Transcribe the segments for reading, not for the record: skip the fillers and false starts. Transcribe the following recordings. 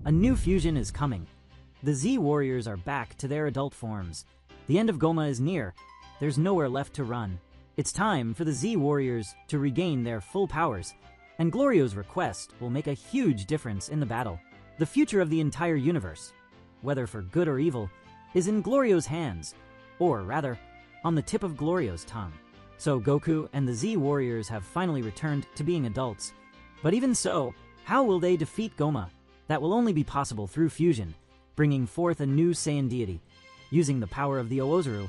a new fusion is coming. The Z Warriors are back to their adult forms. The end of Goma is near. There's nowhere left to run. It's time for the Z Warriors to regain their full powers, and Glorio's request will make a huge difference in the battle. The future of the entire universe, whether for good or evil, is in Glorio's hands, or rather, on the tip of Glorio's tongue. So Goku and the Z Warriors have finally returned to being adults. But even so, how will they defeat Goma? That will only be possible through fusion, bringing forth a new Saiyan deity, using the power of the Oozuru,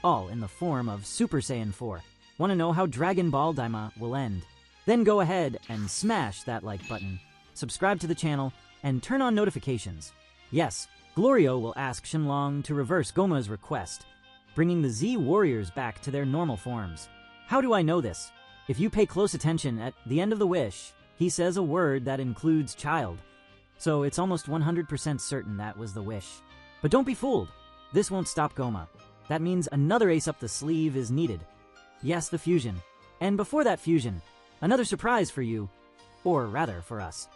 all in the form of Super Saiyan 4. Want to know how Dragon Ball Daima will end? Then go ahead and smash that like button, subscribe to the channel, and turn on notifications. Yes, Glorio will ask Shenlong to reverse Goma's request, bringing the Z Warriors back to their normal forms. How do I know this? If you pay close attention at the end of the wish, he says a word that includes child. So it's almost 100% certain that was the wish. But don't be fooled. This won't stop Goma. That means another ace up the sleeve is needed. Yes, the fusion. And before that fusion, another surprise for you, or rather for us.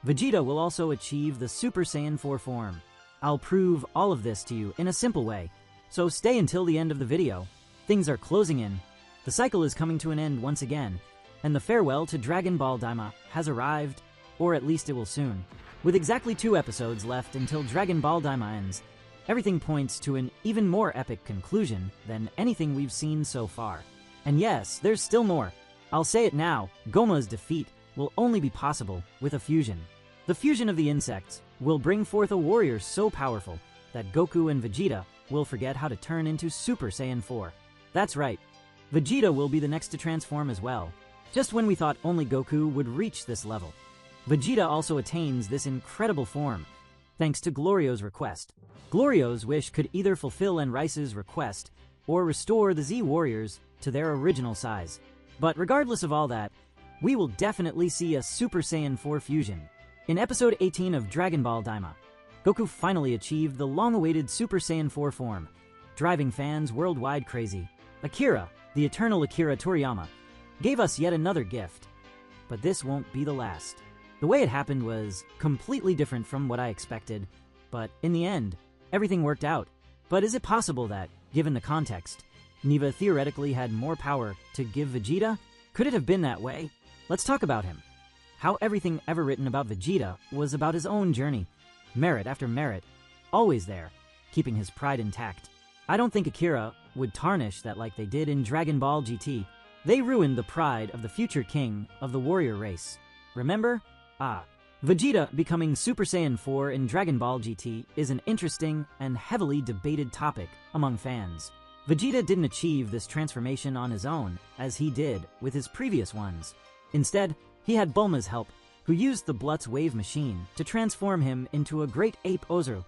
Vegeta will also achieve the Super Saiyan 4 form. I'll prove all of this to you in a simple way, so stay until the end of the video. Things are closing in. The cycle is coming to an end once again, and the farewell to Dragon Ball Daima has arrived, or at least it will soon. With exactly 2 episodes left until Dragon Ball Daima ends, everything points to an even more epic conclusion than anything we've seen so far. And yes, there's still more. I'll say it now, Goma's defeat will only be possible with a fusion. The fusion of the insects will bring forth a warrior so powerful that Goku and Vegeta will forget how to turn into Super Saiyan 4. That's right, Vegeta will be the next to transform as well, just when we thought only Goku would reach this level. Vegeta also attains this incredible form, thanks to Glorio's request. Glorio's wish could either fulfill Enrice's request or restore the Z Warriors to their original size. But regardless of all that, we will definitely see a Super Saiyan 4 fusion. In episode 18 of Dragon Ball Daima, Goku finally achieved the long-awaited Super Saiyan 4 form, driving fans worldwide crazy. Akira, the eternal Akira Toriyama, gave us yet another gift. But this won't be the last. The way it happened was completely different from what I expected, but in the end, everything worked out. But is it possible that, given the context, Neva theoretically had more power to give Vegeta? Could it have been that way? Let's talk about him. How everything ever written about Vegeta was about his own journey, merit after merit, always there, keeping his pride intact. I don't think Akira would tarnish that like they did in Dragon Ball GT. They ruined the pride of the future king of the warrior race. Remember? Vegeta becoming Super Saiyan 4 in Dragon Ball GT is an interesting and heavily debated topic among fans. Vegeta didn't achieve this transformation on his own, as he did with his previous ones. Instead, he had Bulma's help, who used the Blutz wave machine to transform him into a great ape Oozuru,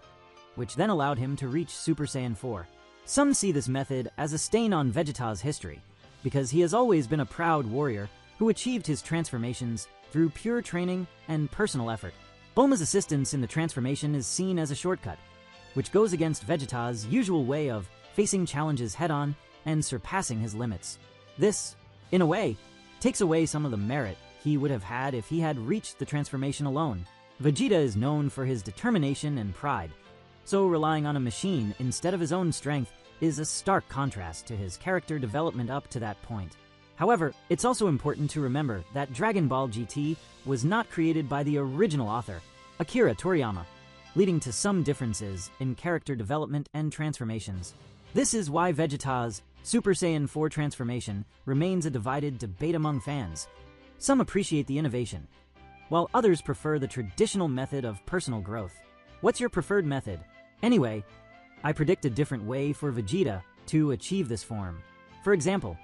which then allowed him to reach Super Saiyan 4. Some see this method as a stain on Vegeta's history, because he has always been a proud warrior who achieved his transformations through pure training and personal effort. Bulma's assistance in the transformation is seen as a shortcut, which goes against Vegeta's usual way of facing challenges head-on and surpassing his limits. This, in a way, takes away some of the merit he would have had if he had reached the transformation alone. Vegeta is known for his determination and pride, so relying on a machine instead of his own strength is a stark contrast to his character development up to that point. However, it's also important to remember that Dragon Ball GT was not created by the original author, Akira Toriyama, leading to some differences in character development and transformations. This is why Vegeta's Super Saiyan 4 transformation remains a divided debate among fans. Some appreciate the innovation, while others prefer the traditional method of personal growth. What's your preferred method? Anyway, I predict a different way for Vegeta to achieve this form. For example,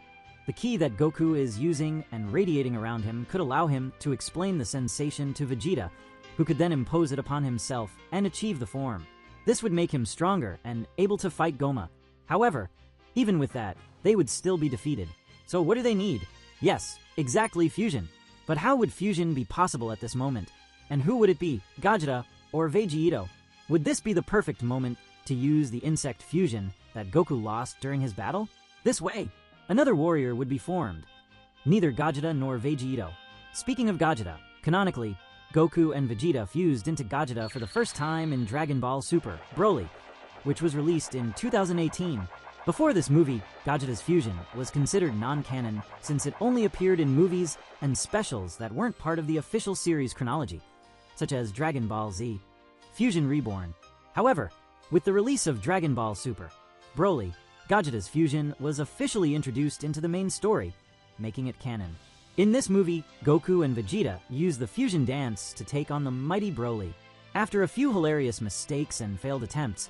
the ki that Goku is using and radiating around him could allow him to explain the sensation to Vegeta, who could then impose it upon himself and achieve the form. This would make him stronger and able to fight Goma. However, even with that, they would still be defeated. So what do they need? Yes, exactly, fusion. But how would fusion be possible at this moment? And who would it be, Gogeta or Vegeta? Would this be the perfect moment to use the insect fusion that Goku lost during his battle? This way, another warrior would be formed. Neither Gogeta nor Vegeta. Speaking of Gogeta, canonically, Goku and Vegeta fused into Gogeta for the first time in Dragon Ball Super, Broly, which was released in 2018. Before this movie, Gogeta's fusion was considered non-canon since it only appeared in movies and specials that weren't part of the official series chronology, such as Dragon Ball Z, Fusion Reborn. However, with the release of Dragon Ball Super, Broly, Gogeta's fusion was officially introduced into the main story, making it canon. In this movie, Goku and Vegeta use the fusion dance to take on the mighty Broly. After a few hilarious mistakes and failed attempts,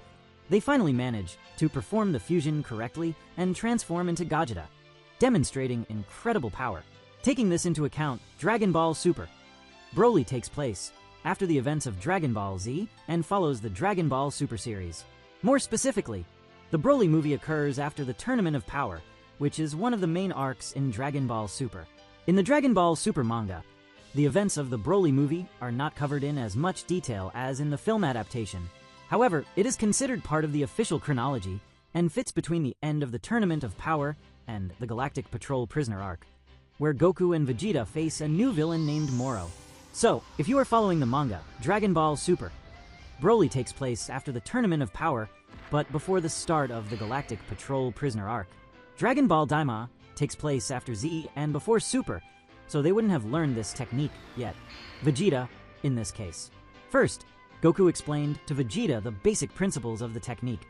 they finally manage to perform the fusion correctly and transform into Gogeta, demonstrating incredible power. Taking this into account, Dragon Ball Super, Broly takes place after the events of Dragon Ball Z and follows the Dragon Ball Super series. More specifically, the Broly movie occurs after the Tournament of Power, which is one of the main arcs in Dragon Ball Super. In the Dragon Ball Super manga, the events of the Broly movie are not covered in as much detail as in the film adaptation. However, it is considered part of the official chronology and fits between the end of the Tournament of Power and the Galactic Patrol Prisoner arc, where Goku and Vegeta face a new villain named Moro. So, if you are following the manga, Dragon Ball Super, Broly takes place after the Tournament of Power, but before the start of the Galactic Patrol Prisoner arc. Dragon Ball Daima takes place after Z and before Super, so they wouldn't have learned this technique yet. Vegeta, in this case. First, Goku explained to Vegeta the basic principles of the technique.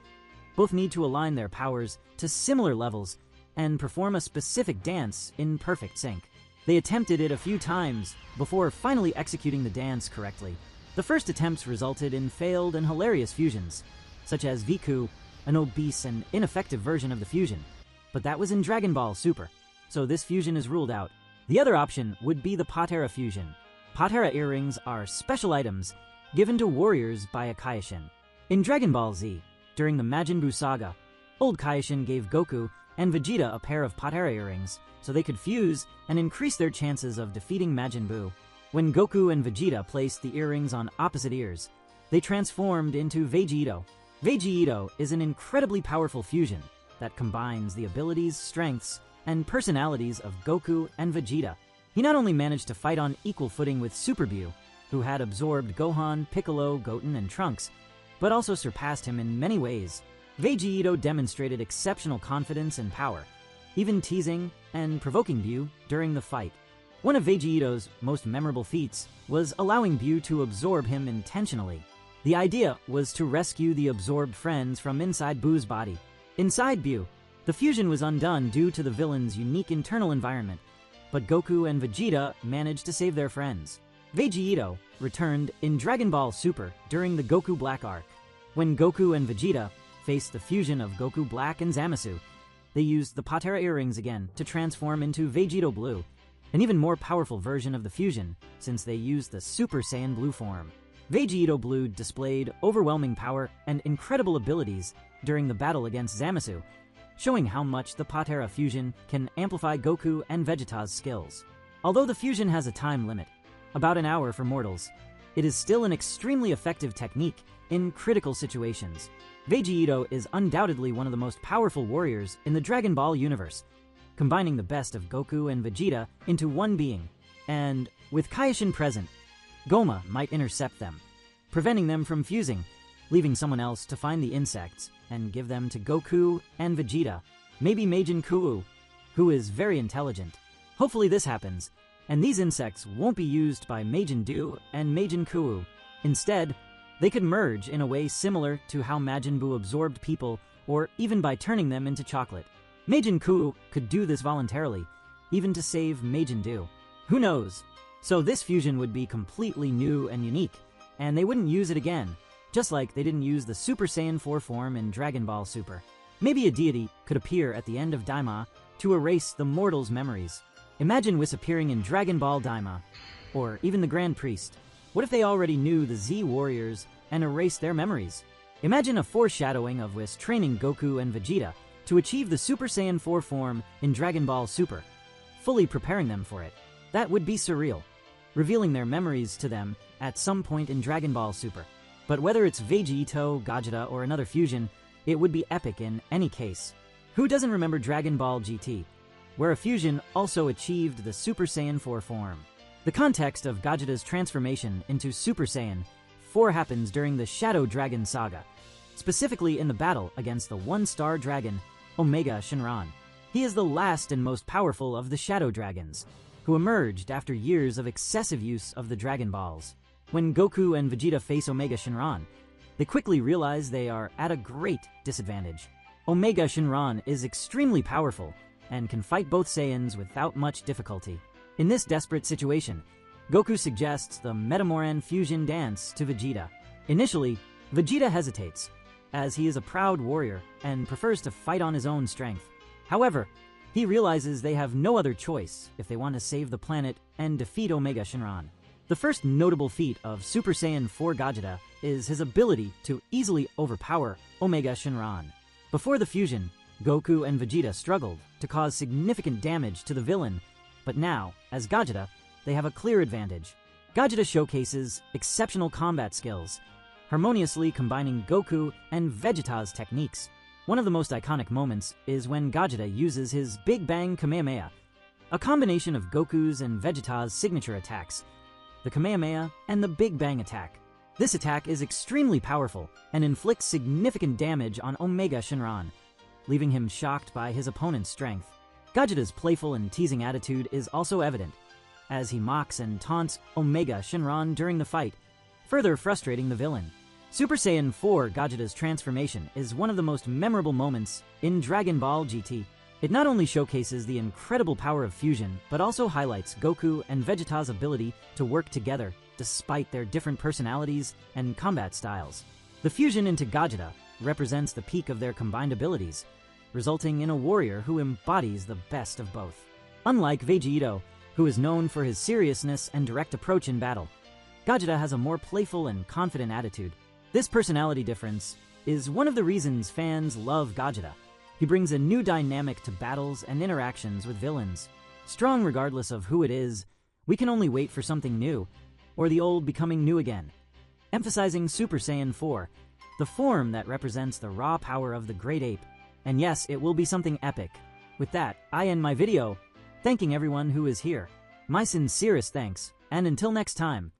Both need to align their powers to similar levels and perform a specific dance in perfect sync. They attempted it a few times before finally executing the dance correctly. The first attempts resulted in failed and hilarious fusions, such as Viku, an obese and ineffective version of the fusion. But that was in Dragon Ball Super, so this fusion is ruled out. The other option would be the Potara fusion. Potara earrings are special items given to warriors by a Kaioshin. In Dragon Ball Z, during the Majin Buu saga, old Kaioshin gave Goku and Vegeta a pair of Potara earrings so they could fuse and increase their chances of defeating Majin Buu. When Goku and Vegeta placed the earrings on opposite ears, they transformed into Vegeta. Vegeta is an incredibly powerful fusion that combines the abilities, strengths, and personalities of Goku and Vegeta. He not only managed to fight on equal footing with Super Buu, who had absorbed Gohan, Piccolo, Goten, and Trunks, but also surpassed him in many ways. Vegeta demonstrated exceptional confidence and power, even teasing and provoking Buu during the fight. One of Vegeta's most memorable feats was allowing Buu to absorb him intentionally. The idea was to rescue the absorbed friends from inside Buu's body. Inside Buu, the fusion was undone due to the villain's unique internal environment, but Goku and Vegeta managed to save their friends. Vegeta returned in Dragon Ball Super during the Goku Black arc. When Goku and Vegeta faced the fusion of Goku Black and Zamasu, they used the Potara earrings again to transform into Vegeta Blue, an even more powerful version of the fusion since they used the Super Saiyan Blue form. Vegeta Blue displayed overwhelming power and incredible abilities during the battle against Zamasu, showing how much the Potara fusion can amplify Goku and Vegeta's skills. Although the fusion has a time limit, about an hour for mortals, it is still an extremely effective technique in critical situations. Vegeta is undoubtedly one of the most powerful warriors in the Dragon Ball universe, combining the best of Goku and Vegeta into one being, and with Kaioshin present, Goma might intercept them, preventing them from fusing, leaving someone else to find the insects and give them to Goku and Vegeta, maybe Majin Buu, who is very intelligent. Hopefully this happens, and these insects won't be used by Majin Buu and Majin Buu. Instead, they could merge in a way similar to how Majin Buu absorbed people, or even by turning them into chocolate. Majin Buu could do this voluntarily, even to save Majin Buu. Who knows? So this fusion would be completely new and unique, and they wouldn't use it again, just like they didn't use the Super Saiyan 4 form in Dragon Ball Super. Maybe a deity could appear at the end of Daima to erase the mortals' memories. Imagine Whis appearing in Dragon Ball Daima, or even the Grand Priest. What if they already knew the Z Warriors and erased their memories? Imagine a foreshadowing of Whis training Goku and Vegeta to achieve the Super Saiyan 4 form in Dragon Ball Super, fully preparing them for it. That would be surreal, revealing their memories to them at some point in Dragon Ball Super. But whether it's Vegeta, Gogeta, or another fusion, it would be epic in any case. Who doesn't remember Dragon Ball GT, where a fusion also achieved the Super Saiyan 4 form? The context of Vegeta's transformation into Super Saiyan 4 happens during the Shadow Dragon Saga, specifically in the battle against the one-star dragon, Omega Shenron. He is the last and most powerful of the Shadow Dragons, who emerged after years of excessive use of the Dragon Balls. When Goku and Vegeta face Omega Shenron, they quickly realize they are at a great disadvantage. Omega Shenron is extremely powerful and can fight both Saiyans without much difficulty. In this desperate situation, Goku suggests the Metamoran fusion dance to Vegeta. Initially, Vegeta hesitates, as he is a proud warrior and prefers to fight on his own strength. However, he realizes they have no other choice if they want to save the planet and defeat Omega Shenron. The first notable feat of Super Saiyan 4 Vegeta is his ability to easily overpower Omega Shenron. Before the fusion, Goku and Vegeta struggled to cause significant damage to the villain, but now, as Vegeta, they have a clear advantage. Vegeta showcases exceptional combat skills, harmoniously combining Goku and Vegeta's techniques. One of the most iconic moments is when Vegeta uses his Big Bang Kamehameha, a combination of Goku's and Vegeta's signature attacks, the Kamehameha and the Big Bang attack. This attack is extremely powerful and inflicts significant damage on Omega Shenron, leaving him shocked by his opponent's strength. Vegeta's playful and teasing attitude is also evident, as he mocks and taunts Omega Shenron during the fight, further frustrating the villain. Super Saiyan 4 Vegeta's transformation is one of the most memorable moments in Dragon Ball GT. It not only showcases the incredible power of fusion, but also highlights Goku and Vegeta's ability to work together despite their different personalities and combat styles. The fusion into Vegeta represents the peak of their combined abilities, resulting in a warrior who embodies the best of both. Unlike Vegeta, who is known for his seriousness and direct approach in battle, Vegeta has a more playful and confident attitude. This personality difference is one of the reasons fans love Vegeta. He brings a new dynamic to battles and interactions with villains. Strong regardless of who it is, we can only wait for something new, or the old becoming new again. Emphasizing Super Saiyan 4, the form that represents the raw power of the great ape. And yes, it will be something epic. With that, I end my video, thanking everyone who is here. My sincerest thanks, and until next time,